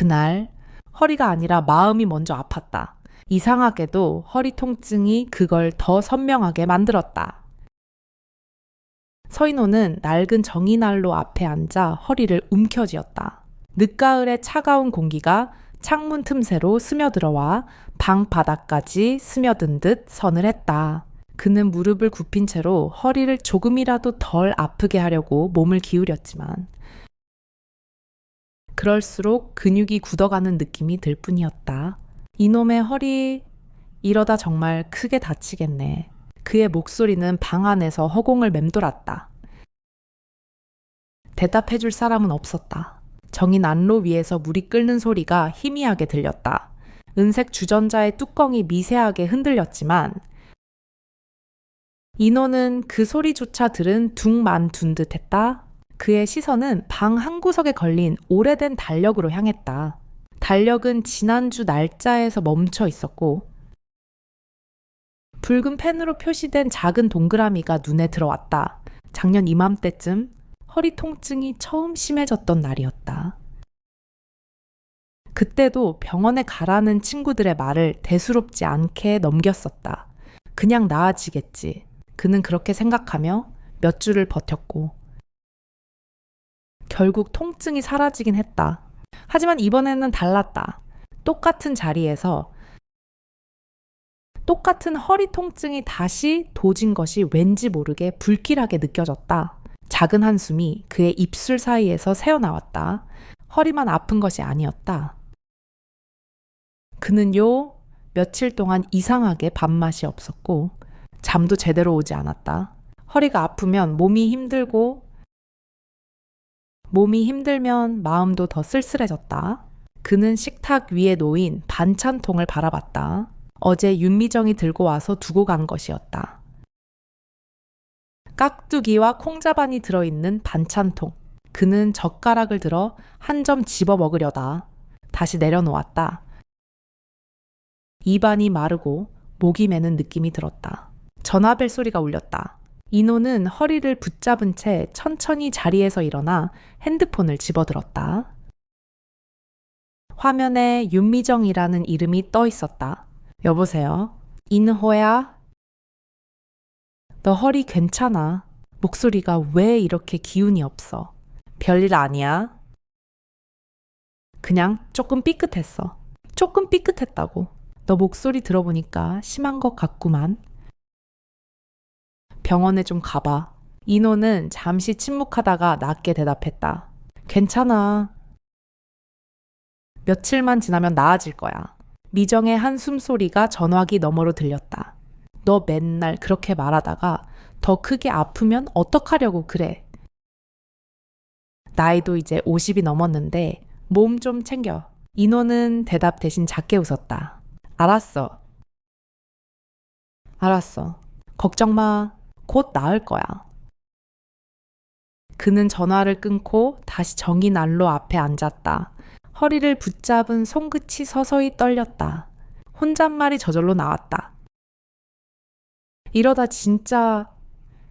그날 허리가 아니라 마음이 먼저 아팠다. 이상하게도 허리 통증이 그걸 더 선명하게 만들었다. 서인호는 낡은 정이난로 앞에 앉아 허리를 움켜쥐었다. 늦가을의 차가운 공기가 창문 틈새로 스며들어와 방 바닥까지 스며든 듯 서늘했다. 그는 무릎을 굽힌 채로 허리를 조금이라도 덜 아프게 하려고 몸을 기울였지만 그럴수록 근육이 굳어가는 느낌이 들 뿐이었다. 이놈의 허리, 이러다 정말 크게 다치겠네. 그의 목소리는 방 안에서 허공을 맴돌았다. 대답해줄 사람은 없었다. 정인 안로 위에서 물이 끓는 소리가 희미하게 들렸다. 은색 주전자의 뚜껑이 미세하게 흔들렸지만 인호는 그 소리조차 들은 둥만둔 듯했다. 그의 시선은 방 한 구석에 걸린 오래된 달력으로 향했다. 달력은 지난주 날짜에서 멈춰 있었고 붉은 펜으로 표시된 작은 동그라미가 눈에 들어왔다. 작년 이맘때쯤 허리 통증이 처음 심해졌던 날이었다. 그때도 병원에 가라는 친구들의 말을 대수롭지 않게 넘겼었다. 그냥 나아지겠지. 그는 그렇게 생각하며 몇 주를 버텼고 결국 통증이 사라지긴 했다. 하지만 이번에는 달랐다. 똑같은 자리에서 똑같은 허리 통증이 다시 도진 것이 왠지 모르게 불길하게 느껴졌다. 작은 한숨이 그의 입술 사이에서 새어나왔다. 허리만 아픈 것이 아니었다. 그는 며칠 동안 이상하게 밥맛이 없었고 잠도 제대로 오지 않았다. 허리가 아프면 몸이 힘들면 마음도 더 쓸쓸해졌다. 그는 식탁 위에 놓인 반찬통을 바라봤다. 어제 윤미정이 들고 와서 두고 간 것이었다. 깍두기와 콩자반이 들어있는 반찬통. 그는 젓가락을 들어 한 점 집어 먹으려다 다시 내려놓았다. 입안이 마르고 목이 메는 느낌이 들었다. 전화벨 소리가 울렸다. 인호는 허리를 붙잡은 채 천천히 자리에서 일어나 핸드폰을 집어들었다. 화면에 윤미정이라는 이름이 떠 있었다. 여보세요? 인호야? 너 허리 괜찮아? 목소리가 왜 이렇게 기운이 없어? 별일 아니야? 그냥 조금 삐끗했어. 조금 삐끗했다고. 너 목소리 들어보니까 심한 것 같구만. 병원에 좀 가봐. 인호는 잠시 침묵하다가 낮게 대답했다. 괜찮아. 며칠만 지나면 나아질 거야. 미정의 한숨 소리가 전화기 너머로 들렸다. 너 맨날 그렇게 말하다가 더 크게 아프면 어떡하려고 그래. 나이도 이제 50이 넘었는데 몸 좀 챙겨. 인호는 대답 대신 작게 웃었다. 알았어. 걱정 마. 곧 나을 거야. 그는 전화를 끊고 다시 정인난로 앞에 앉았다. 허리를 붙잡은 손끝이 서서히 떨렸다. 혼잣말이 저절로 나왔다. 이러다 진짜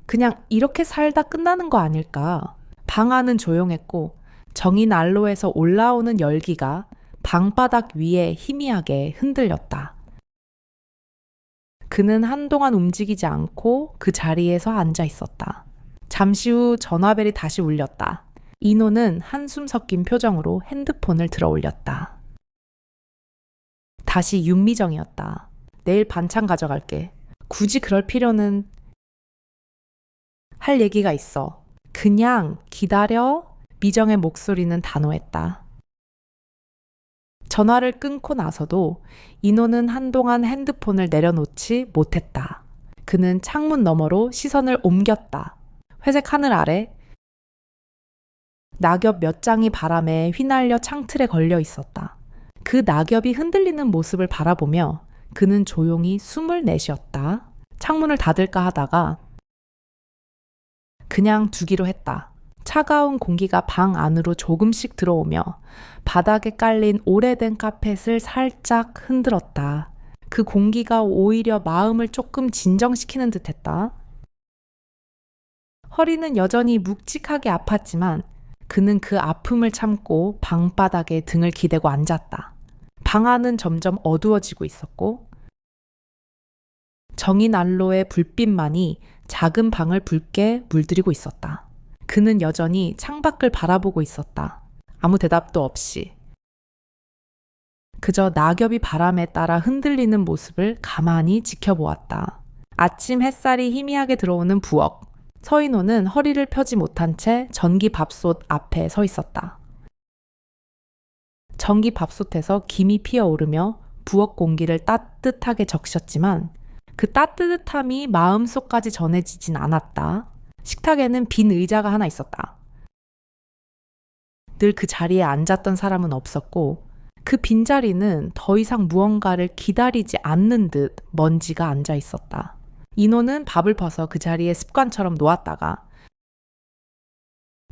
그냥 이렇게 살다 끝나는 거 아닐까? 방 안은 조용했고 정인난로에서 올라오는 열기가 방바닥 위에 희미하게 흔들렸다. 그는 한동안 움직이지 않고 그 자리에서 앉아 있었다. 잠시 후 전화벨이 다시 울렸다. 인호는 한숨 섞인 표정으로 핸드폰을 들어 올렸다. 다시 윤미정이었다. 내일 반찬 가져갈게. 굳이 그럴 필요는... 할 얘기가 있어. 그냥 기다려. 미정의 목소리는 단호했다. 전화를 끊고 나서도 인호는 한동안 핸드폰을 내려놓지 못했다. 그는 창문 너머로 시선을 옮겼다. 회색 하늘 아래 낙엽 몇 장이 바람에 휘날려 창틀에 걸려 있었다. 그 낙엽이 흔들리는 모습을 바라보며 그는 조용히 숨을 내쉬었다. 창문을 닫을까 하다가 그냥 두기로 했다. 차가운 공기가 방 안으로 조금씩 들어오며 바닥에 깔린 오래된 카펫을 살짝 흔들었다. 그 공기가 오히려 마음을 조금 진정시키는 듯했다. 허리는 여전히 묵직하게 아팠지만 그는 그 아픔을 참고 방바닥에 등을 기대고 앉았다. 방 안은 점점 어두워지고 있었고 정인난로의 불빛만이 작은 방을 붉게 물들이고 있었다. 그는 여전히 창밖을 바라보고 있었다. 아무 대답도 없이. 그저 낙엽이 바람에 따라 흔들리는 모습을 가만히 지켜보았다. 아침 햇살이 희미하게 들어오는 부엌. 서인호는 허리를 펴지 못한 채 전기밥솥 앞에 서 있었다. 전기밥솥에서 김이 피어오르며 부엌 공기를 따뜻하게 적셨지만 그 따뜻함이 마음속까지 전해지진 않았다. 식탁에는 빈 의자가 하나 있었다. 늘 그 자리에 앉았던 사람은 없었고 그 빈자리는 더 이상 무언가를 기다리지 않는 듯 먼지가 앉아 있었다. 인호는 밥을 퍼서 그 자리에 습관처럼 놓았다가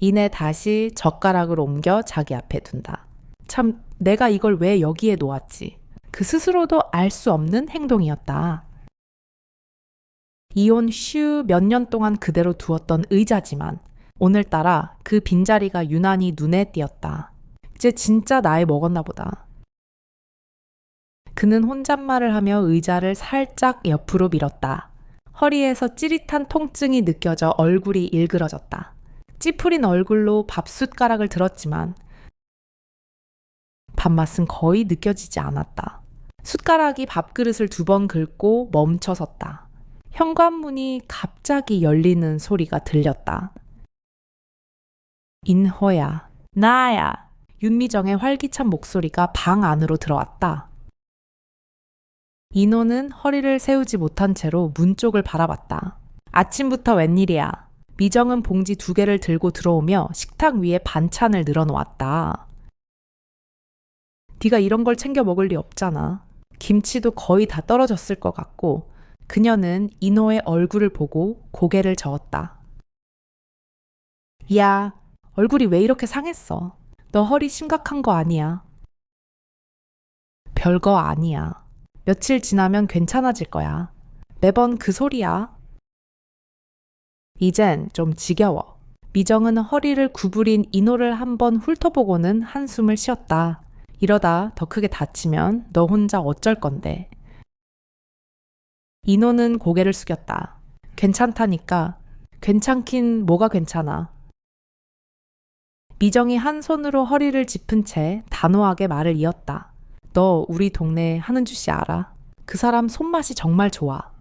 이내 다시 젓가락을 옮겨 자기 앞에 둔다. 참, 내가 이걸 왜 여기에 놓았지? 그 스스로도 알 수 없는 행동이었다. 이혼 슈 몇 년 동안 그대로 두었던 의자지만 오늘따라 그 빈자리가 유난히 눈에 띄었다. 이제 진짜 나이 먹었나 보다. 그는 혼잣말을 하며 의자를 살짝 옆으로 밀었다. 허리에서 찌릿한 통증이 느껴져 얼굴이 일그러졌다. 찌푸린 얼굴로 밥숟가락을 들었지만 밥맛은 거의 느껴지지 않았다. 숟가락이 밥그릇을 2번 긁고 멈춰섰다. 현관문이 갑자기 열리는 소리가 들렸다. 인호야, 나야. 윤미정의 활기찬 목소리가 방 안으로 들어왔다. 인호는 허리를 세우지 못한 채로 문 쪽을 바라봤다. 아침부터 웬일이야. 미정은 봉지 2개를 들고 들어오며 식탁 위에 반찬을 늘어놓았다. 네가 이런 걸 챙겨 먹을 리 없잖아. 김치도 거의 다 떨어졌을 것 같고 그녀는 인호의 얼굴을 보고 고개를 저었다. 야, 얼굴이 왜 이렇게 상했어? 너 허리 심각한 거 아니야? 별거 아니야. 며칠 지나면 괜찮아질 거야. 매번 그 소리야. 이젠 좀 지겨워. 미정은 허리를 구부린 인호를 한번 훑어보고는 한숨을 쉬었다. 이러다 더 크게 다치면 너 혼자 어쩔 건데. 인호는 고개를 숙였다. 괜찮다니까. 괜찮긴 뭐가 괜찮아. 미정이 한 손으로 허리를 짚은 채 단호하게 말을 이었다. 너 우리 동네 한은주 씨 알아? 그 사람 손맛이 정말 좋아.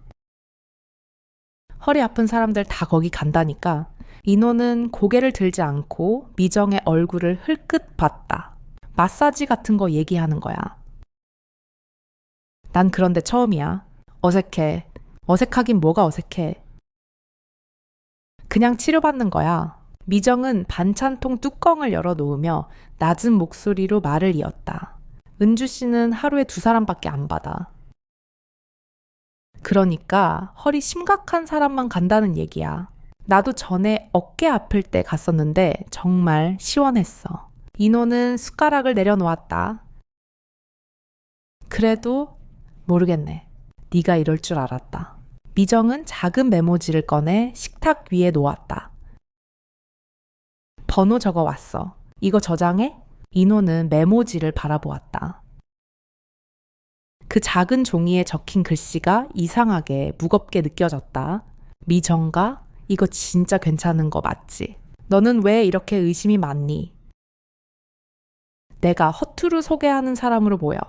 허리 아픈 사람들 다 거기 간다니까. 인호는 고개를 들지 않고 미정의 얼굴을 흘끗 봤다. 마사지 같은 거 얘기하는 거야. 난 그런데 처음이야. 어색해. 어색하긴 뭐가 어색해. 그냥 치료받는 거야. 미정은 반찬통 뚜껑을 열어놓으며 낮은 목소리로 말을 이었다. 은주 씨는 하루에 2사람밖에 안 받아. 그러니까 허리 심각한 사람만 간다는 얘기야. 나도 전에 어깨 아플 때 갔었는데 정말 시원했어. 인호는 숟가락을 내려놓았다. 그래도 모르겠네. 네가 이럴 줄 알았다. 미정은 작은 메모지를 꺼내 식탁 위에 놓았다. 번호 적어왔어. 이거 저장해? 인호는 메모지를 바라보았다. 그 작은 종이에 적힌 글씨가 이상하게 무겁게 느껴졌다. 미정가? 이거 진짜 괜찮은 거 맞지? 너는 왜 이렇게 의심이 많니? 내가 허투루 소개하는 사람으로 보여.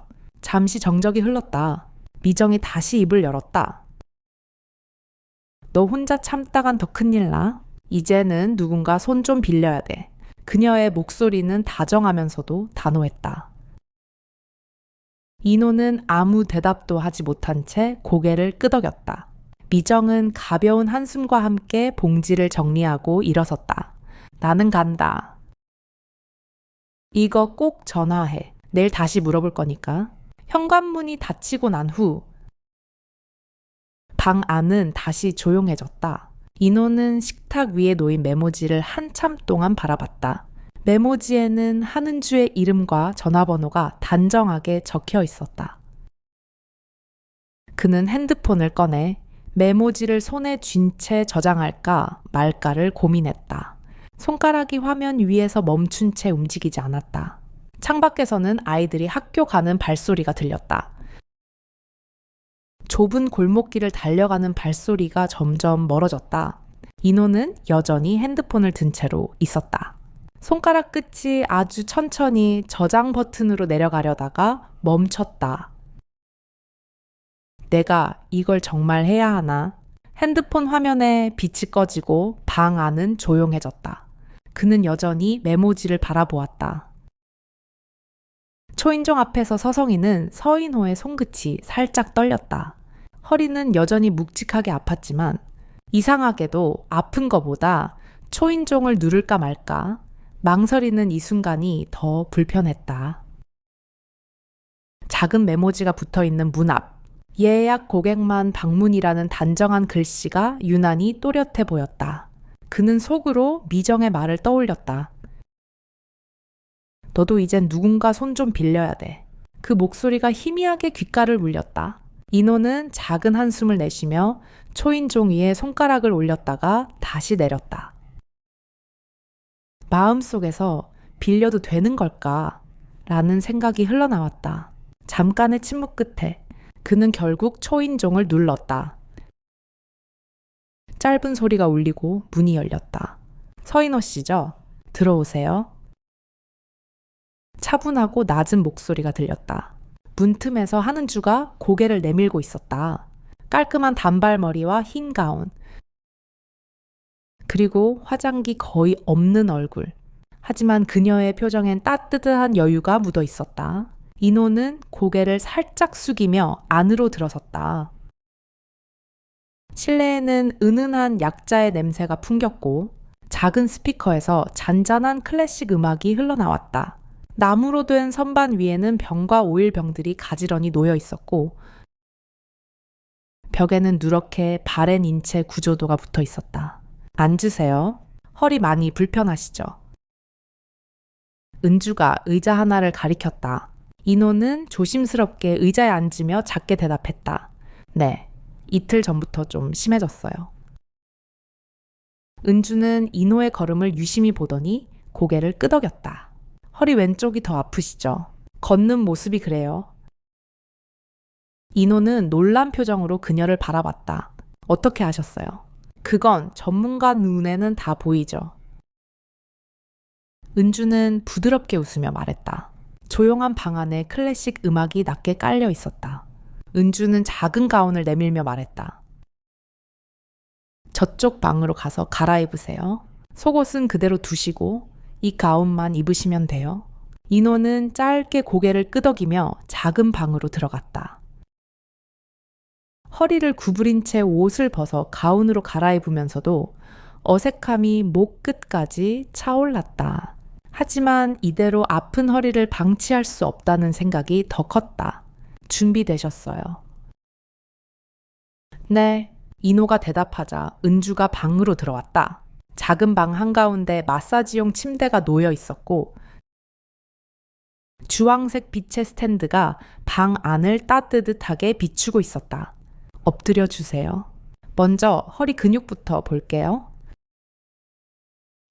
잠시 정적이 흘렀다. 미정이 다시 입을 열었다. 너 혼자 참다간 더 큰일 나. 이제는 누군가 손 좀 빌려야 돼. 그녀의 목소리는 다정하면서도 단호했다. 인호는 아무 대답도 하지 못한 채 고개를 끄덕였다. 미정은 가벼운 한숨과 함께 봉지를 정리하고 일어섰다. 나는 간다. 이거 꼭 전화해. 내일 다시 물어볼 거니까. 현관문이 닫히고 난 후 방 안은 다시 조용해졌다. 인호는 식탁 위에 놓인 메모지를 한참 동안 바라봤다. 메모지에는 한은주의 이름과 전화번호가 단정하게 적혀 있었다. 그는 핸드폰을 꺼내 메모지를 손에 쥔 채 저장할까 말까를 고민했다. 손가락이 화면 위에서 멈춘 채 움직이지 않았다. 창밖에서는 아이들이 학교 가는 발소리가 들렸다. 좁은 골목길을 달려가는 발소리가 점점 멀어졌다. 인호는 여전히 핸드폰을 든 채로 있었다. 손가락 끝이 아주 천천히 저장 버튼으로 내려가려다가 멈췄다. 내가 이걸 정말 해야 하나? 핸드폰 화면에 빛이 꺼지고 방 안은 조용해졌다. 그는 여전히 메모지를 바라보았다. 초인종 앞에서 서성이는 서인호의 손끝이 살짝 떨렸다. 허리는 여전히 묵직하게 아팠지만 이상하게도 아픈 것보다 초인종을 누를까 말까 망설이는 이 순간이 더 불편했다. 작은 메모지가 붙어있는 문 앞. 예약 고객만 방문이라는 단정한 글씨가 유난히 또렷해 보였다. 그는 속으로 미정의 말을 떠올렸다. 너도 이젠 누군가 손 좀 빌려야 돼. 그 목소리가 희미하게 귓가를 울렸다. 인호는 작은 한숨을 내쉬며 초인종 위에 손가락을 올렸다가 다시 내렸다. 마음속에서 빌려도 되는 걸까? 라는 생각이 흘러나왔다. 잠깐의 침묵 끝에 그는 결국 초인종을 눌렀다. 짧은 소리가 울리고 문이 열렸다. 서인호 씨죠? 들어오세요. 차분하고 낮은 목소리가 들렸다. 문틈에서 한은주가 고개를 내밀고 있었다. 깔끔한 단발머리와 흰 가운. 그리고 화장기 거의 없는 얼굴. 하지만 그녀의 표정엔 따뜻한 여유가 묻어 있었다. 인호는 고개를 살짝 숙이며 안으로 들어섰다. 실내에는 은은한 약자의 냄새가 풍겼고 작은 스피커에서 잔잔한 클래식 음악이 흘러나왔다. 나무로 된 선반 위에는 병과 오일병들이 가지런히 놓여 있었고 벽에는 누렇게 바랜 인체 구조도가 붙어 있었다. 앉으세요. 허리 많이 불편하시죠? 은주가 의자 하나를 가리켰다. 인호는 조심스럽게 의자에 앉으며 작게 대답했다. 네, 이틀 전부터 좀 심해졌어요. 은주는 인호의 걸음을 유심히 보더니 고개를 끄덕였다. 허리 왼쪽이 더 아프시죠? 걷는 모습이 그래요. 인호는 놀란 표정으로 그녀를 바라봤다. 어떻게 아셨어요? 그건 전문가 눈에는 다 보이죠. 은주는 부드럽게 웃으며 말했다. 조용한 방 안에 클래식 음악이 낮게 깔려 있었다. 은주는 작은 가운을 내밀며 말했다. 저쪽 방으로 가서 갈아입으세요. 속옷은 그대로 두시고 이 가운만 입으시면 돼요. 인호는 짧게 고개를 끄덕이며 작은 방으로 들어갔다. 허리를 구부린 채 옷을 벗어 가운으로 갈아입으면서도 어색함이 목 끝까지 차올랐다. 하지만 이대로 아픈 허리를 방치할 수 없다는 생각이 더 컸다. 준비되셨어요. 네, 인호가 대답하자 은주가 방으로 들어왔다. 작은 방 한가운데 마사지용 침대가 놓여 있었고 주황색 빛의 스탠드가 방 안을 따뜻하게 비추고 있었다. 엎드려 주세요. 먼저 허리 근육부터 볼게요.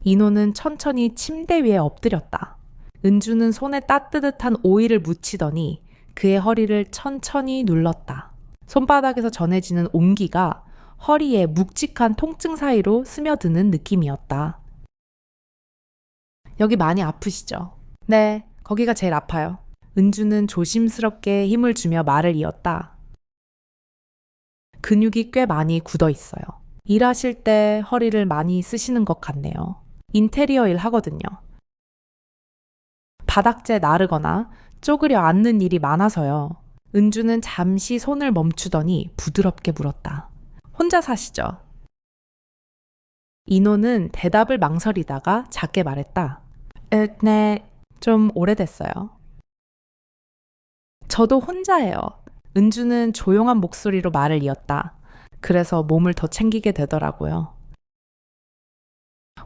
인호는 천천히 침대 위에 엎드렸다. 은주는 손에 따뜻한 오일을 묻히더니 그의 허리를 천천히 눌렀다. 손바닥에서 전해지는 온기가 허리에 묵직한 통증 사이로 스며드는 느낌이었다. 여기 많이 아프시죠? 네, 거기가 제일 아파요. 은주는 조심스럽게 힘을 주며 말을 이었다. 근육이 꽤 많이 굳어 있어요. 일하실 때 허리를 많이 쓰시는 것 같네요. 인테리어 일 하거든요. 바닥재 나르거나 쪼그려 앉는 일이 많아서요. 은주는 잠시 손을 멈추더니 부드럽게 물었다. 혼자 사시죠? 인호는 대답을 망설이다가 작게 말했다. 네, 좀 오래됐어요. 저도 혼자예요. 은주는 조용한 목소리로 말을 이었다. 그래서 몸을 더 챙기게 되더라고요.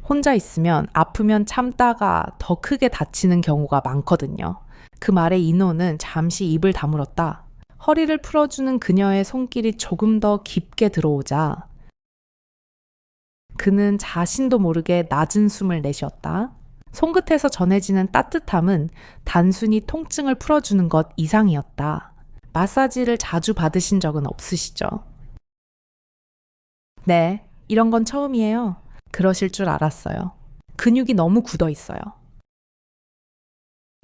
혼자 있으면 아프면 참다가 더 크게 다치는 경우가 많거든요. 그 말에 인호는 잠시 입을 다물었다. 허리를 풀어주는 그녀의 손길이 조금 더 깊게 들어오자 그는 자신도 모르게 낮은 숨을 내쉬었다. 손끝에서 전해지는 따뜻함은 단순히 통증을 풀어주는 것 이상이었다. 마사지를 자주 받으신 적은 없으시죠? 네, 이런 건 처음이에요. 그러실 줄 알았어요. 근육이 너무 굳어 있어요.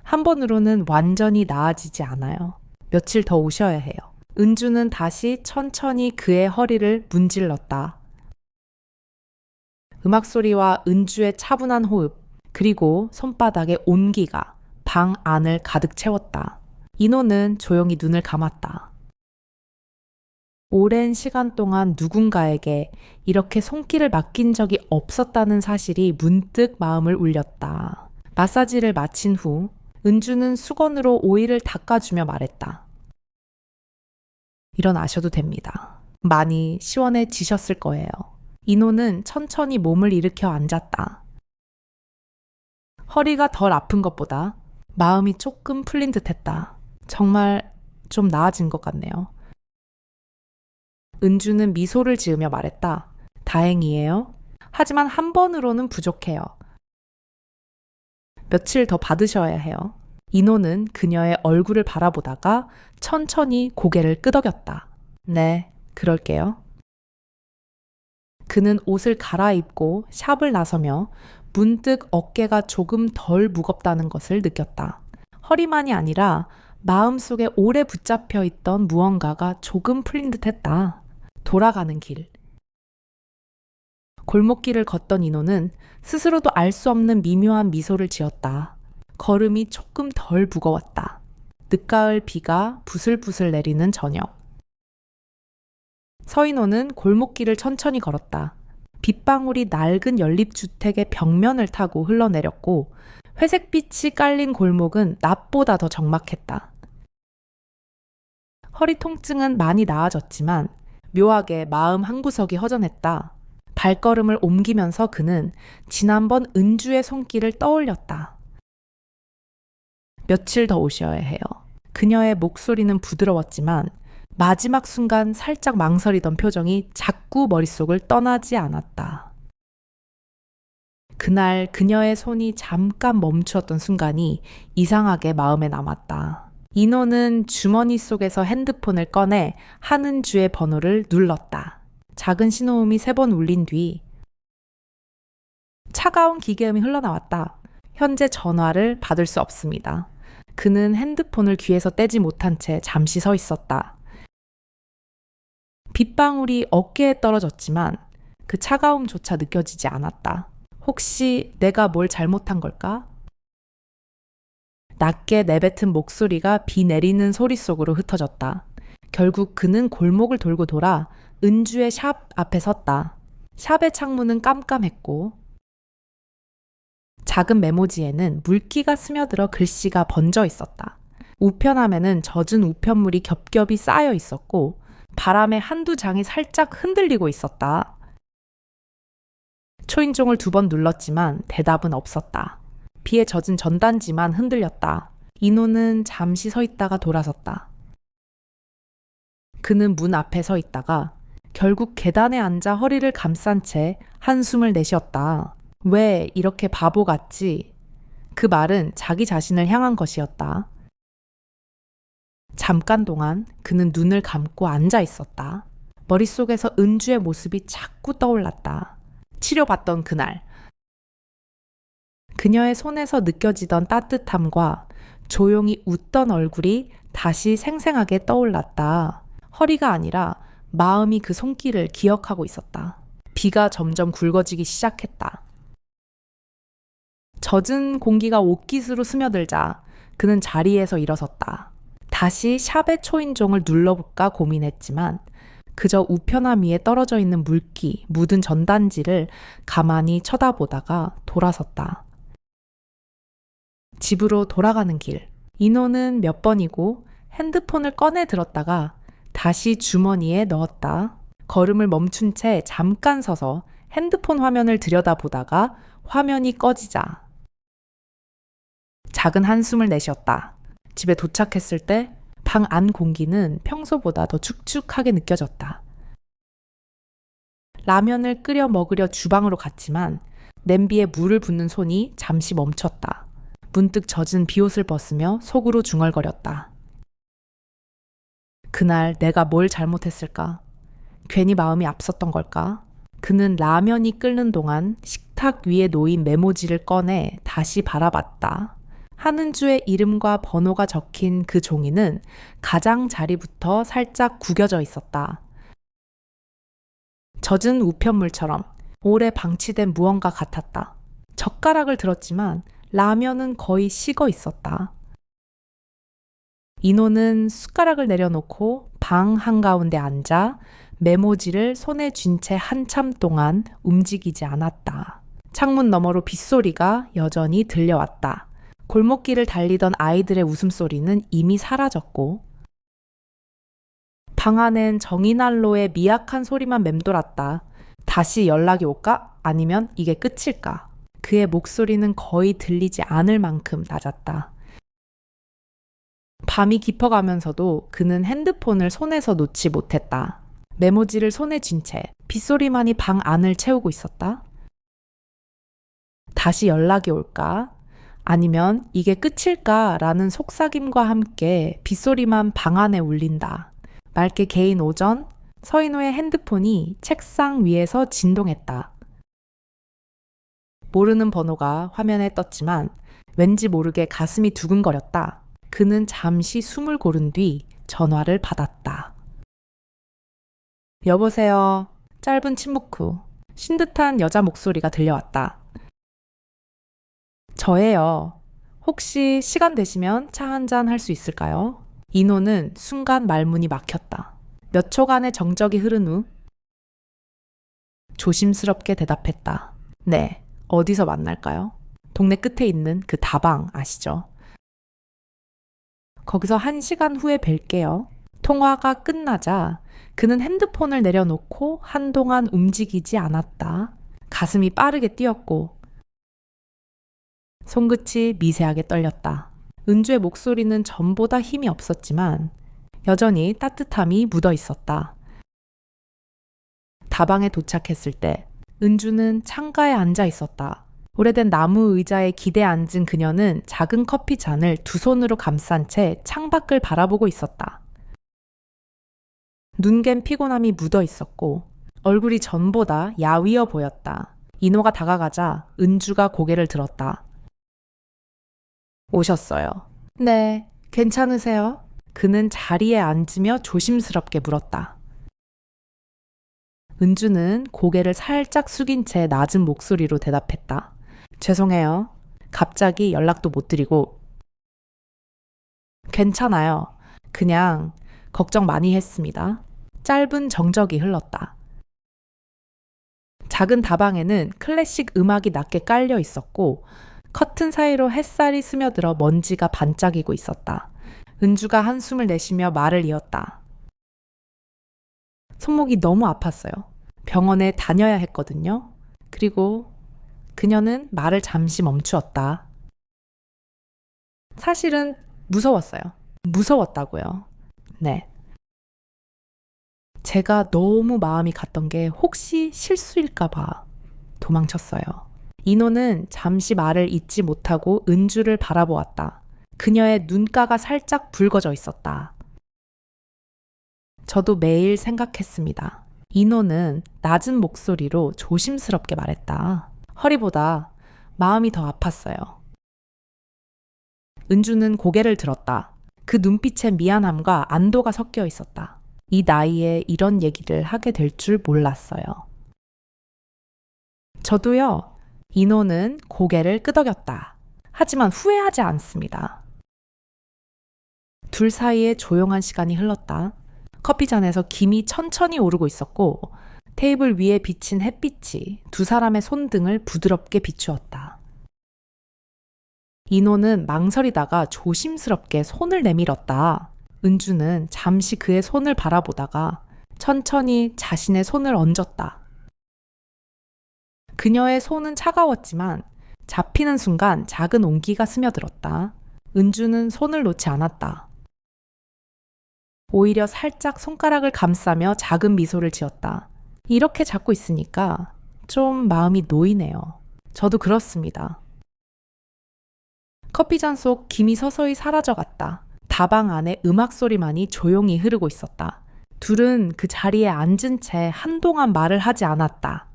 한 번으로는 완전히 나아지지 않아요. 며칠 더 오셔야 해요. 은주는 다시 천천히 그의 허리를 문질렀다. 음악 소리와 은주의 차분한 호흡, 그리고 손바닥의 온기가 방 안을 가득 채웠다. 인호는 조용히 눈을 감았다. 오랜 시간 동안 누군가에게 이렇게 손길을 맡긴 적이 없었다는 사실이 문득 마음을 울렸다. 마사지를 마친 후 은주는 수건으로 오일을 닦아주며 말했다. 일어나셔도 됩니다. 많이 시원해지셨을 거예요. 인호는 천천히 몸을 일으켜 앉았다. 허리가 덜 아픈 것보다 마음이 조금 풀린 듯했다. 정말 좀 나아진 것 같네요. 은주는 미소를 지으며 말했다. 다행이에요. 하지만 한 번으로는 부족해요. 며칠 더 받으셔야 해요. 인호는 그녀의 얼굴을 바라보다가 천천히 고개를 끄덕였다. 네, 그럴게요. 그는 옷을 갈아입고 샵을 나서며 문득 어깨가 조금 덜 무겁다는 것을 느꼈다. 허리만이 아니라 마음속에 오래 붙잡혀 있던 무언가가 조금 풀린 듯했다. 돌아가는 길. 골목길을 걷던 인호는 스스로도 알 수 없는 미묘한 미소를 지었다. 걸음이 조금 덜 무거웠다. 늦가을 비가 부슬부슬 내리는 저녁. 서인호는 골목길을 천천히 걸었다. 빗방울이 낡은 연립주택의 벽면을 타고 흘러내렸고 회색빛이 깔린 골목은 낮보다 더 적막했다. 허리 통증은 많이 나아졌지만 묘하게 마음 한구석이 허전했다. 발걸음을 옮기면서 그는 지난번 은주의 손길을 떠올렸다. 며칠 더 오셔야 해요. 그녀의 목소리는 부드러웠지만 마지막 순간 살짝 망설이던 표정이 자꾸 머릿속을 떠나지 않았다. 그날 그녀의 손이 잠깐 멈추었던 순간이 이상하게 마음에 남았다. 인호는 주머니 속에서 핸드폰을 꺼내 한은주의 번호를 눌렀다. 작은 신호음이 3번 울린 뒤 차가운 기계음이 흘러나왔다. 현재 전화를 받을 수 없습니다. 그는 핸드폰을 귀에서 떼지 못한 채 잠시 서 있었다. 빗방울이 어깨에 떨어졌지만 그 차가움조차 느껴지지 않았다. 혹시 내가 뭘 잘못한 걸까? 낮게 내뱉은 목소리가 비 내리는 소리 속으로 흩어졌다. 결국 그는 골목을 돌고 돌아 은주의 샵 앞에 섰다. 샵의 창문은 깜깜했고 작은 메모지에는 물기가 스며들어 글씨가 번져 있었다. 우편함에는 젖은 우편물이 겹겹이 쌓여 있었고 바람에 한두 장이 살짝 흔들리고 있었다. 초인종을 2번 눌렀지만 대답은 없었다. 비에 젖은 전단지만 흔들렸다. 인호는 잠시 서 있다가 돌아섰다. 그는 문 앞에 서 있다가 결국 계단에 앉아 허리를 감싼 채 한숨을 내쉬었다. 왜 이렇게 바보 같지? 그 말은 자기 자신을 향한 것이었다. 잠깐 동안 그는 눈을 감고 앉아 있었다. 머릿속에서 은주의 모습이 자꾸 떠올랐다. 치료받던 그날. 그녀의 손에서 느껴지던 따뜻함과 조용히 웃던 얼굴이 다시 생생하게 떠올랐다. 허리가 아니라 마음이 그 손길을 기억하고 있었다. 비가 점점 굵어지기 시작했다. 젖은 공기가 옷깃으로 스며들자 그는 자리에서 일어섰다. 다시 샵의 초인종을 눌러볼까 고민했지만 그저 우편함 위에 떨어져 있는 물기, 묻은 전단지를 가만히 쳐다보다가 돌아섰다. 집으로 돌아가는 길. 인호는 몇 번이고 핸드폰을 꺼내 들었다가 다시 주머니에 넣었다. 걸음을 멈춘 채 잠깐 서서 핸드폰 화면을 들여다보다가 화면이 꺼지자 작은 한숨을 내쉬었다. 집에 도착했을 때 방 안 공기는 평소보다 더 축축하게 느껴졌다. 라면을 끓여 먹으려 주방으로 갔지만 냄비에 물을 붓는 손이 잠시 멈췄다. 문득 젖은 비옷을 벗으며 속으로 중얼거렸다. 그날 내가 뭘 잘못했을까? 괜히 마음이 앞섰던 걸까? 그는 라면이 끓는 동안 식탁 위에 놓인 메모지를 꺼내 다시 바라봤다. 한은주의 이름과 번호가 적힌 그 종이는 가장자리부터 살짝 구겨져 있었다. 젖은 우편물처럼 오래 방치된 무언가 같았다. 젓가락을 들었지만 라면은 거의 식어 있었다. 인호는 숟가락을 내려놓고 방 한가운데 앉아 메모지를 손에 쥔 채 한참 동안 움직이지 않았다. 창문 너머로 빗소리가 여전히 들려왔다. 골목길을 달리던 아이들의 웃음소리는 이미 사라졌고 방 안엔 정이난로의 미약한 소리만 맴돌았다. 다시 연락이 올까? 아니면 이게 끝일까? 그의 목소리는 거의 들리지 않을 만큼 낮았다. 밤이 깊어가면서도 그는 핸드폰을 손에서 놓지 못했다. 메모지를 손에 쥔 채 빗소리만이 방 안을 채우고 있었다. 다시 연락이 올까? 아니면 이게 끝일까? 라는 속삭임과 함께 빗소리만 방 안에 울린다. 맑게 개인 오전, 서인호의 핸드폰이 책상 위에서 진동했다. 모르는 번호가 화면에 떴지만 왠지 모르게 가슴이 두근거렸다. 그는 잠시 숨을 고른 뒤 전화를 받았다. 여보세요. 짧은 침묵 후 쉰 듯한 여자 목소리가 들려왔다. 저예요. 혹시 시간 되시면 차 한잔 할 수 있을까요? 인호는 순간 말문이 막혔다. 몇 초간의 정적이 흐른 후 조심스럽게 대답했다. 네, 어디서 만날까요? 동네 끝에 있는 그 다방 아시죠? 거기서 1시간 후에 뵐게요. 통화가 끝나자 그는 핸드폰을 내려놓고 한동안 움직이지 않았다. 가슴이 빠르게 뛰었고 손끝이 미세하게 떨렸다. 은주의 목소리는 전보다 힘이 없었지만 여전히 따뜻함이 묻어 있었다. 다방에 도착했을 때 은주는 창가에 앉아 있었다. 오래된 나무 의자에 기대 앉은 그녀는 작은 커피 잔을 두 손으로 감싼 채 창밖을 바라보고 있었다. 눈갠 피곤함이 묻어 있었고 얼굴이 전보다 야위어 보였다. 인호가 다가가자 은주가 고개를 들었다. 오셨어요. 네, 괜찮으세요? 그는 자리에 앉으며 조심스럽게 물었다. 은주는 고개를 살짝 숙인 채 낮은 목소리로 대답했다. 죄송해요. 갑자기 연락도 못 드리고. 괜찮아요. 그냥 걱정 많이 했습니다. 짧은 정적이 흘렀다. 작은 다방에는 클래식 음악이 낮게 깔려 있었고 커튼 사이로 햇살이 스며들어 먼지가 반짝이고 있었다. 은주가 한숨을 내쉬며 말을 이었다. 손목이 너무 아팠어요. 병원에 다녀야 했거든요. 그리고 그녀는 말을 잠시 멈추었다. 사실은 무서웠어요. 무서웠다고요. 네. 제가 너무 마음이 갔던 게 혹시 실수일까 봐 도망쳤어요. 인호는 잠시 말을 잇지 못하고 은주를 바라보았다. 그녀의 눈가가 살짝 붉어져 있었다. 저도 매일 생각했습니다. 인호는 낮은 목소리로 조심스럽게 말했다. 허리보다 마음이 더 아팠어요. 은주는 고개를 들었다. 그 눈빛에 미안함과 안도가 섞여 있었다. 이 나이에 이런 얘기를 하게 될 줄 몰랐어요. 저도요. 인호는 고개를 끄덕였다. 하지만 후회하지 않습니다. 둘 사이에 조용한 시간이 흘렀다. 커피잔에서 김이 천천히 오르고 있었고 테이블 위에 비친 햇빛이 두 사람의 손등을 부드럽게 비추었다. 인호는 망설이다가 조심스럽게 손을 내밀었다. 은주는 잠시 그의 손을 바라보다가 천천히 자신의 손을 얹었다. 그녀의 손은 차가웠지만 잡히는 순간 작은 온기가 스며들었다. 은주는 손을 놓지 않았다. 오히려 살짝 손가락을 감싸며 작은 미소를 지었다. 이렇게 잡고 있으니까 좀 마음이 놓이네요. 저도 그렇습니다. 커피잔 속 김이 서서히 사라져갔다. 다방 안에 음악 소리만이 조용히 흐르고 있었다. 둘은 그 자리에 앉은 채 한동안 말을 하지 않았다.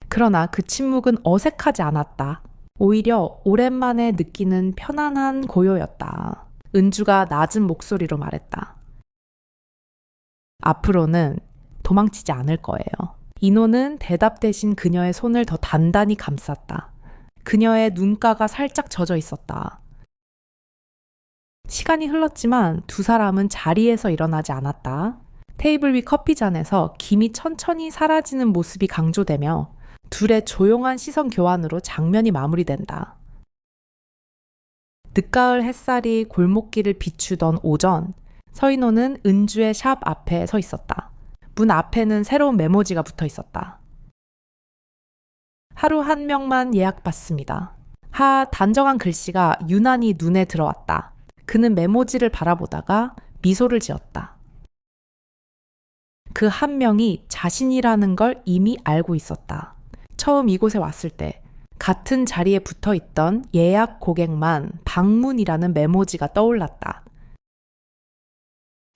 그러나 그 침묵은 어색하지 않았다. 오히려 오랜만에 느끼는 편안한 고요였다. 은주가 낮은 목소리로 말했다. 앞으로는 도망치지 않을 거예요. 인호는 대답 대신 그녀의 손을 더 단단히 감쌌다. 그녀의 눈가가 살짝 젖어 있었다. 시간이 흘렀지만 두 사람은 자리에서 일어나지 않았다. 테이블 위 커피잔에서 김이 천천히 사라지는 모습이 강조되며 둘의 조용한 시선 교환으로 장면이 마무리된다. 늦가을 햇살이 골목길을 비추던 오전, 서인호는 은주의 샵 앞에 서 있었다. 문 앞에는 새로운 메모지가 붙어 있었다. 하루 한 명만 예약받습니다. 단정한 글씨가 유난히 눈에 들어왔다. 그는 메모지를 바라보다가 미소를 지었다. 그 한 명이 자신이라는 걸 이미 알고 있었다. 처음 이곳에 왔을 때 같은 자리에 붙어 있던 예약 고객만 방문이라는 메모지가 떠올랐다.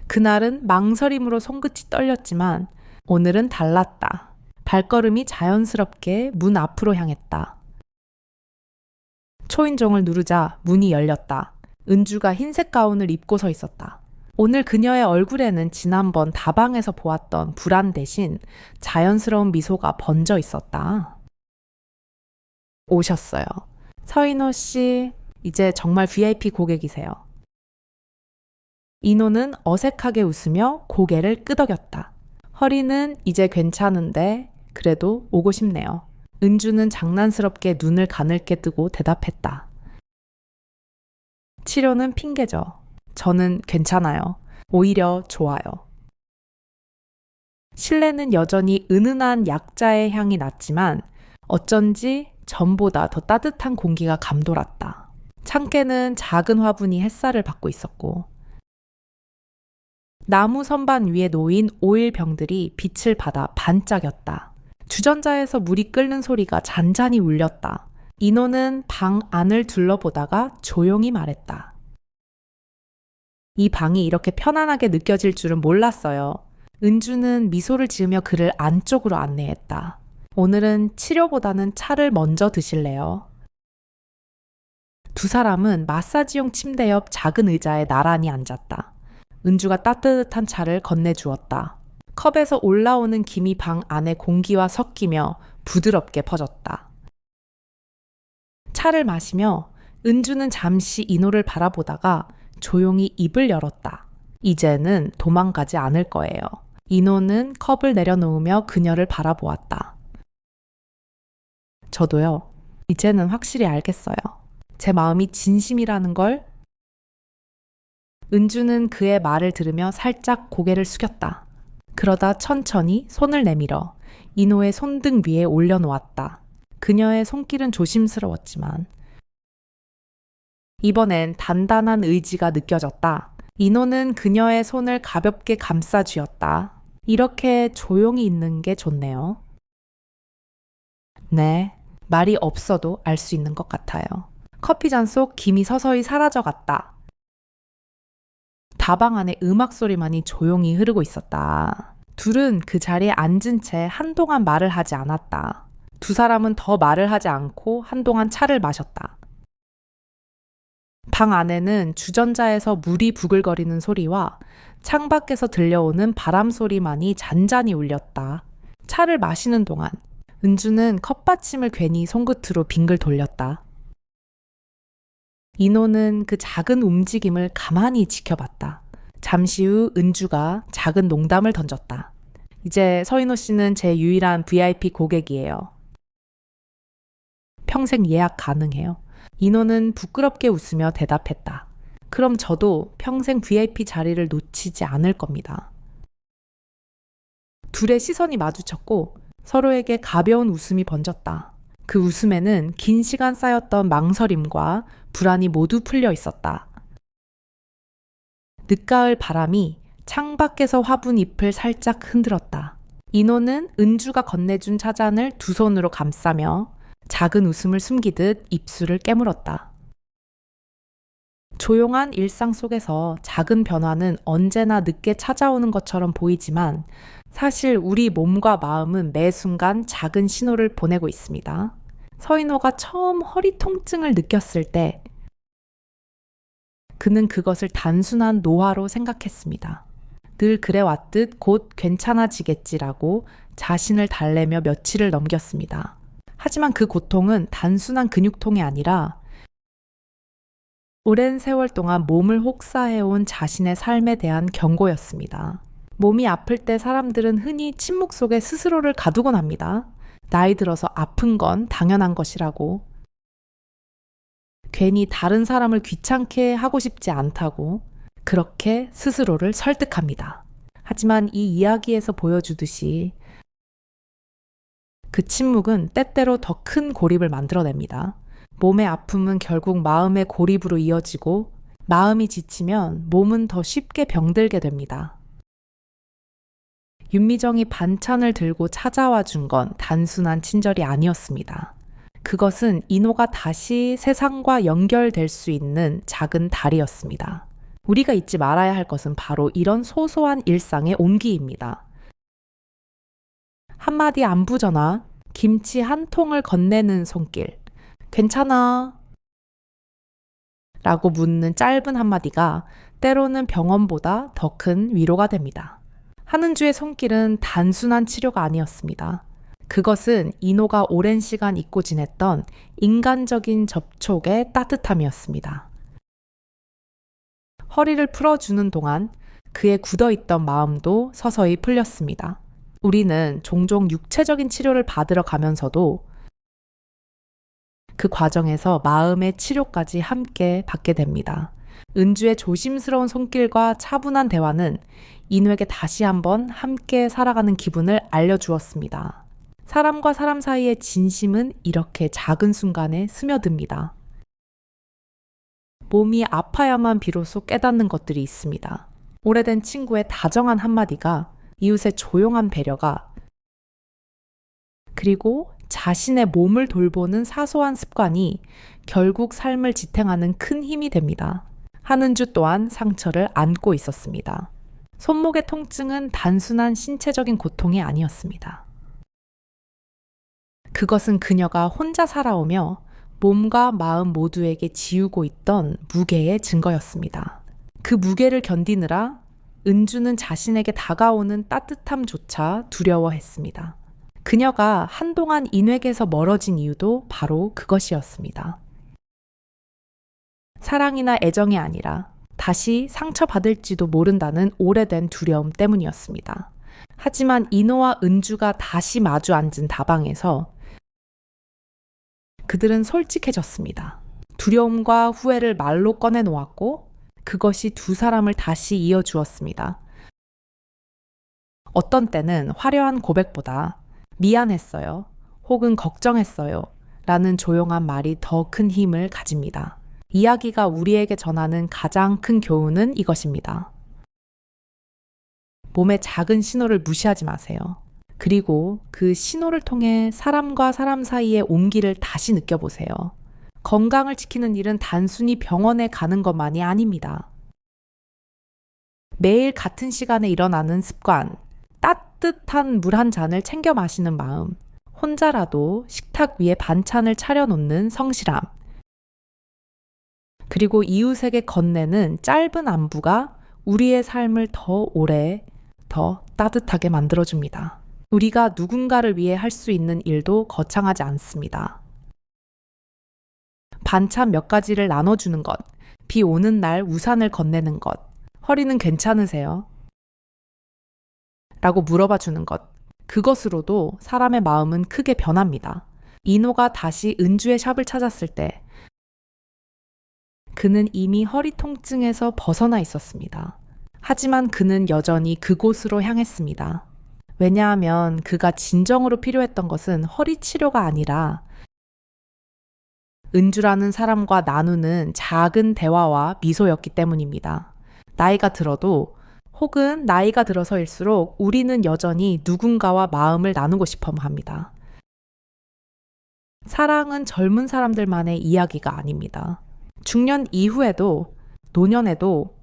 그날은 망설임으로 손끝이 떨렸지만 오늘은 달랐다. 발걸음이 자연스럽게 문 앞으로 향했다. 초인종을 누르자 문이 열렸다. 은주가 흰색 가운을 입고 서 있었다. 오늘 그녀의 얼굴에는 지난번 다방에서 보았던 불안 대신 자연스러운 미소가 번져 있었다. 오셨어요. 서인호 씨, 이제 정말 VIP 고객이세요. 인호는 어색하게 웃으며 고개를 끄덕였다. 허리는 이제 괜찮은데 그래도 오고 싶네요. 은주는 장난스럽게 눈을 가늘게 뜨고 대답했다. 치료는 핑계죠. 저는 괜찮아요. 오히려 좋아요. 실내는 여전히 은은한 약자의 향이 났지만 어쩐지 전보다 더 따뜻한 공기가 감돌았다. 창께는 작은 화분이 햇살을 받고 있었고 나무 선반 위에 놓인 오일 병들이 빛을 받아 반짝였다. 주전자에서 물이 끓는 소리가 잔잔히 울렸다. 인호는 방 안을 둘러보다가 조용히 말했다. 이 방이 이렇게 편안하게 느껴질 줄은 몰랐어요. 은주는 미소를 지으며 그를 안쪽으로 안내했다. 오늘은 치료보다는 차를 먼저 드실래요? 두 사람은 마사지용 침대 옆 작은 의자에 나란히 앉았다. 은주가 따뜻한 차를 건네주었다. 컵에서 올라오는 김이 방 안의 공기와 섞이며 부드럽게 퍼졌다. 차를 마시며 은주는 잠시 인호를 바라보다가 조용히 입을 열었다. 이제는 도망가지 않을 거예요. 인호는 컵을 내려놓으며 그녀를 바라보았다. 저도요. 이제는 확실히 알겠어요. 제 마음이 진심이라는 걸. 은주는 그의 말을 들으며 살짝 고개를 숙였다. 그러다 천천히 손을 내밀어 인호의 손등 위에 올려놓았다. 그녀의 손길은 조심스러웠지만 이번엔 단단한 의지가 느껴졌다. 인호는 그녀의 손을 가볍게 감싸쥐었다. 이렇게 조용히 있는 게 좋네요. 네, 말이 없어도 알 수 있는 것 같아요. 커피잔 속 김이 서서히 사라져갔다. 다방 안에 음악 소리만이 조용히 흐르고 있었다. 둘은 그 자리에 앉은 채 한동안 말을 하지 않았다. 두 사람은 더 말을 하지 않고 한동안 차를 마셨다. 방 안에는 주전자에서 물이 부글거리는 소리와 창밖에서 들려오는 바람 소리만이 잔잔히 울렸다. 차를 마시는 동안 은주는 컵받침을 괜히 손끝으로 빙글 돌렸다. 인호는 그 작은 움직임을 가만히 지켜봤다. 잠시 후 은주가 작은 농담을 던졌다. 이제 서인호 씨는 제 유일한 VIP 고객이에요. 평생 예약 가능해요. 인호는 부끄럽게 웃으며 대답했다. 그럼 저도 평생 VIP 자리를 놓치지 않을 겁니다. 둘의 시선이 마주쳤고 서로에게 가벼운 웃음이 번졌다. 그 웃음에는 긴 시간 쌓였던 망설임과 불안이 모두 풀려 있었다. 늦가을 바람이 창밖에서 화분 잎을 살짝 흔들었다. 인호는 은주가 건네준 차잔을 두 손으로 감싸며 작은 웃음을 숨기듯 입술을 깨물었다. 조용한 일상 속에서 작은 변화는 언제나 늦게 찾아오는 것처럼 보이지만 사실 우리 몸과 마음은 매 순간 작은 신호를 보내고 있습니다. 서인호가 처음 허리 통증을 느꼈을 때 그는 그것을 단순한 노화로 생각했습니다. 늘 그래왔듯 곧 괜찮아지겠지라고 자신을 달래며 며칠을 넘겼습니다. 하지만 그 고통은 단순한 근육통이 아니라 오랜 세월 동안 몸을 혹사해온 자신의 삶에 대한 경고였습니다. 몸이 아플 때 사람들은 흔히 침묵 속에 스스로를 가두곤 합니다. 나이 들어서 아픈 건 당연한 것이라고. 괜히 다른 사람을 귀찮게 하고 싶지 않다고 그렇게 스스로를 설득합니다. 하지만 이 이야기에서 보여주듯이 그 침묵은 때때로 더 큰 고립을 만들어냅니다. 몸의 아픔은 결국 마음의 고립으로 이어지고 마음이 지치면 몸은 더 쉽게 병들게 됩니다. 윤미정이 반찬을 들고 찾아와 준 건 단순한 친절이 아니었습니다. 그것은 인호가 다시 세상과 연결될 수 있는 작은 다리였습니다. 우리가 잊지 말아야 할 것은 바로 이런 소소한 일상의 온기입니다. 한마디 안부 전화, 김치 한 통을 건네는 손길, 괜찮아? 라고 묻는 짧은 한마디가 때로는 병원보다 더 큰 위로가 됩니다. 한은주의 손길은 단순한 치료가 아니었습니다. 그것은 인호가 오랜 시간 잊고 지냈던 인간적인 접촉의 따뜻함이었습니다. 허리를 풀어주는 동안 그의 굳어있던 마음도 서서히 풀렸습니다. 우리는 종종 육체적인 치료를 받으러 가면서도 그 과정에서 마음의 치료까지 함께 받게 됩니다. 은주의 조심스러운 손길과 차분한 대화는 인호에게 다시 한번 함께 살아가는 기분을 알려주었습니다. 사람과 사람 사이의 진심은 이렇게 작은 순간에 스며듭니다. 몸이 아파야만 비로소 깨닫는 것들이 있습니다. 오래된 친구의 다정한 한마디가, 이웃의 조용한 배려가, 그리고 자신의 몸을 돌보는 사소한 습관이 결국 삶을 지탱하는 큰 힘이 됩니다. 한은주 또한 상처를 안고 있었습니다. 손목의 통증은 단순한 신체적인 고통이 아니었습니다. 그것은 그녀가 혼자 살아오며 몸과 마음 모두에게 지우고 있던 무게의 증거였습니다. 그 무게를 견디느라 은주는 자신에게 다가오는 따뜻함조차 두려워했습니다. 그녀가 한동안 인획에서 멀어진 이유도 바로 그것이었습니다. 사랑이나 애정이 아니라 다시 상처받을지도 모른다는 오래된 두려움 때문이었습니다. 하지만 인호와 은주가 다시 마주 앉은 다방에서 그들은 솔직해졌습니다. 두려움과 후회를 말로 꺼내놓았고 그것이 두 사람을 다시 이어주었습니다. 어떤 때는 화려한 고백보다 미안했어요, 혹은 걱정했어요 라는 조용한 말이 더 큰 힘을 가집니다. 이야기가 우리에게 전하는 가장 큰 교훈은 이것입니다. 몸의 작은 신호를 무시하지 마세요. 그리고 그 신호를 통해 사람과 사람 사이의 온기를 다시 느껴보세요. 건강을 지키는 일은 단순히 병원에 가는 것만이 아닙니다. 매일 같은 시간에 일어나는 습관, 따뜻한 물 한 잔을 챙겨 마시는 마음, 혼자라도 식탁 위에 반찬을 차려놓는 성실함, 그리고 이웃에게 건네는 짧은 안부가 우리의 삶을 더 오래, 더 따뜻하게 만들어줍니다. 우리가 누군가를 위해 할 수 있는 일도 거창하지 않습니다. 반찬 몇 가지를 나눠주는 것, 비 오는 날 우산을 건네는 것, 허리는 괜찮으세요? 라고 물어봐 주는 것, 그것으로도 사람의 마음은 크게 변합니다. 인호가 다시 은주의 샵을 찾았을 때 그는 이미 허리 통증에서 벗어나 있었습니다. 하지만 그는 여전히 그곳으로 향했습니다. 왜냐하면 그가 진정으로 필요했던 것은 허리 치료가 아니라 은주라는 사람과 나누는 작은 대화와 미소였기 때문입니다. 나이가 들어도 혹은 나이가 들어서일수록 우리는 여전히 누군가와 마음을 나누고 싶어 합니다. 사랑은 젊은 사람들만의 이야기가 아닙니다. 중년 이후에도, 노년에도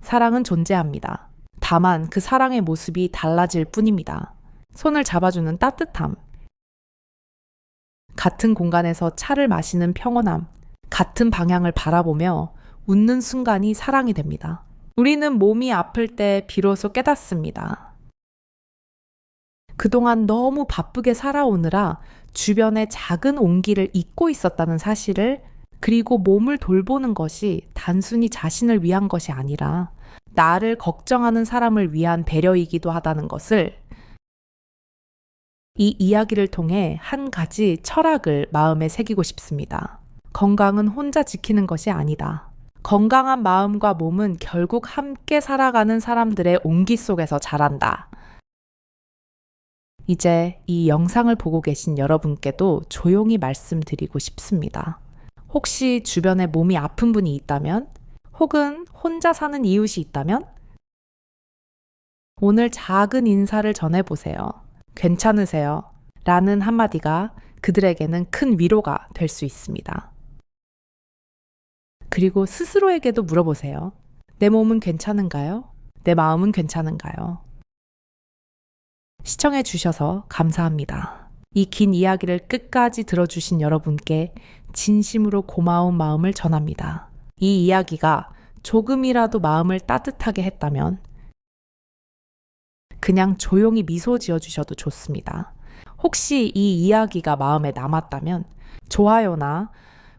사랑은 존재합니다. 다만 그 사랑의 모습이 달라질 뿐입니다. 손을 잡아주는 따뜻함, 같은 공간에서 차를 마시는 평온함, 같은 방향을 바라보며 웃는 순간이 사랑이 됩니다. 우리는 몸이 아플 때 비로소 깨닫습니다. 그동안 너무 바쁘게 살아오느라 주변의 작은 온기를 잊고 있었다는 사실을, 그리고 몸을 돌보는 것이 단순히 자신을 위한 것이 아니라 나를 걱정하는 사람을 위한 배려이기도 하다는 것을, 이 이야기를 통해 한 가지 철학을 마음에 새기고 싶습니다. 건강은 혼자 지키는 것이 아니다. 건강한 마음과 몸은 결국 함께 살아가는 사람들의 온기 속에서 자란다. 이제 이 영상을 보고 계신 여러분께도 조용히 말씀드리고 싶습니다. 혹시 주변에 몸이 아픈 분이 있다면, 혹은 혼자 사는 이웃이 있다면, 오늘 작은 인사를 전해보세요. 괜찮으세요? 라는 한마디가 그들에게는 큰 위로가 될 수 있습니다. 그리고 스스로에게도 물어보세요. 내 몸은 괜찮은가요? 내 마음은 괜찮은가요? 시청해 주셔서 감사합니다. 이 긴 이야기를 끝까지 들어주신 여러분께 진심으로 고마운 마음을 전합니다. 이 이야기가 조금이라도 마음을 따뜻하게 했다면 그냥 조용히 미소 지어주셔도 좋습니다. 혹시 이 이야기가 마음에 남았다면 좋아요나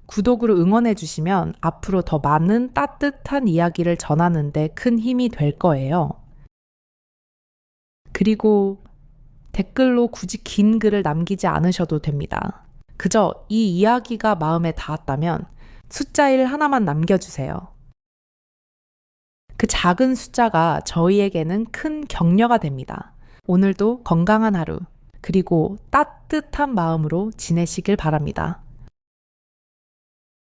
구독으로 응원해 주시면 앞으로 더 많은 따뜻한 이야기를 전하는 데 큰 힘이 될 거예요. 그리고 댓글로 굳이 긴 글을 남기지 않으셔도 됩니다. 그저 이 이야기가 마음에 닿았다면 숫자 1 하나만 남겨주세요. 그 작은 숫자가 저희에게는 큰 격려가 됩니다. 오늘도 건강한 하루, 그리고 따뜻한 마음으로 지내시길 바랍니다.